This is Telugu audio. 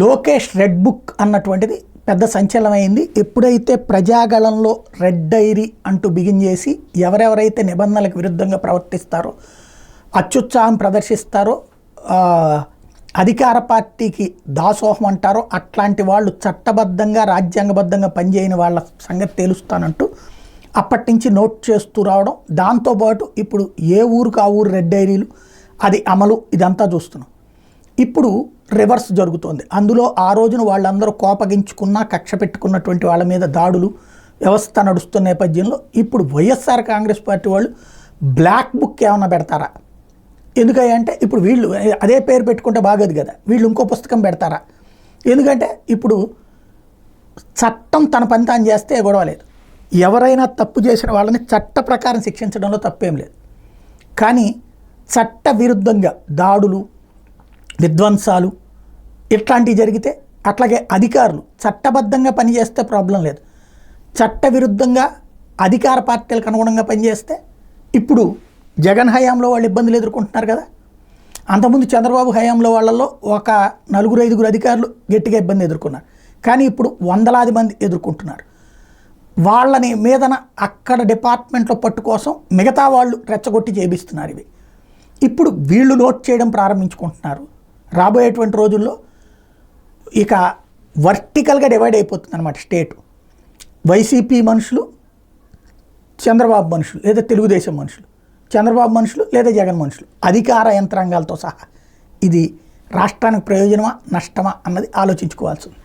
లోకేష్ రెడ్ బుక్ అన్నటువంటిది పెద్ద సంచలనమైంది. ఎప్పుడైతే ప్రజాగళంలో రెడ్ డైరీ అంటూ బిగిన్ చేసి ఎవరెవరైతే నిబంధనలకు విరుద్ధంగా ప్రవర్తిస్తారో, అత్యుత్సాహం ప్రదర్శిస్తారో, అధికార పార్టీకి దాసోహం అంటారో అట్లాంటి వాళ్ళు చట్టబద్ధంగా రాజ్యాంగబద్ధంగా పనిచేయని వాళ్ళ సంగతి తేలుస్తానంటూ అప్పటి నుంచి నోట్ చేస్తూ రావడం. దాంతోపాటు ఇప్పుడు ఏ ఊరికి ఆ ఊరు రెడ్ డైరీలు, అది అమలు, ఇదంతా చూస్తున్నాం. ఇప్పుడు రివర్స్ జరుగుతోంది. అందులో ఆ రోజున వాళ్ళందరూ కోపగించుకున్న కక్ష పెట్టుకున్నటువంటి వాళ్ళ మీద దాడులు, వ్యవస్థ నడుస్తున్న నేపథ్యంలో ఇప్పుడు వైఎస్ఆర్ కాంగ్రెస్ పార్టీ వాళ్ళు బ్లాక్ బుక్ ఏమన్నా పెడతారా? ఎందుకంటే ఇప్పుడు వీళ్ళు అదే పేరు పెట్టుకుంటే బాగోదు కదా, వీళ్ళు ఇంకో పుస్తకం పెడతారా? ఎందుకంటే ఇప్పుడు చట్టం తన పని తాను చేస్తే గొడవ లేదు. ఎవరైనా తప్పు చేసిన వాళ్ళని చట్ట ప్రకారం శిక్షించడంలో తప్పేం లేదు. కానీ చట్ట విరుద్ధంగా దాడులు, విధ్వంసాలు ఇట్లాంటివి జరిగితే, అట్లాగే అధికారులు చట్టబద్ధంగా పనిచేస్తే ప్రాబ్లం లేదు, చట్ట విరుద్ధంగా అధికార పార్టీలకు అనుగుణంగా పనిచేస్తే ఇప్పుడు జగన్ హయాంలో వాళ్ళు ఇబ్బందులు ఎదుర్కొంటున్నారు కదా. అంతకుముందు చంద్రబాబు హయాంలో వాళ్ళల్లో ఒక 4-5 అధికారులు గట్టిగా ఇబ్బంది ఎదుర్కొన్నారు. కానీ ఇప్పుడు వందలాది మంది ఎదుర్కొంటున్నారు. వాళ్ళని మీదన అక్కడ డిపార్ట్మెంట్లో పట్టు కోసం మిగతా వాళ్ళు రెచ్చగొట్టి చేపిస్తున్నారు. ఇవి ఇప్పుడు వీళ్ళు నోట్ చేయడం ప్రారంభించుకుంటున్నారు. రాబోయేటువంటి రోజుల్లో ఇక వర్టికల్గా డివైడ్ అయిపోతుంది అన్నమాట స్టేటు. వైసీపీ మనుషులు, చంద్రబాబు మనుషులు, లేదా తెలుగుదేశం మనుషులు, చంద్రబాబు మనుషులు లేదా జగన్ మనుషులు, అధికార యంత్రాంగాలతో సహా. ఇది రాష్ట్రానికి ప్రయోజనమా నష్టమా అన్నది ఆలోచించుకోవాల్సింది.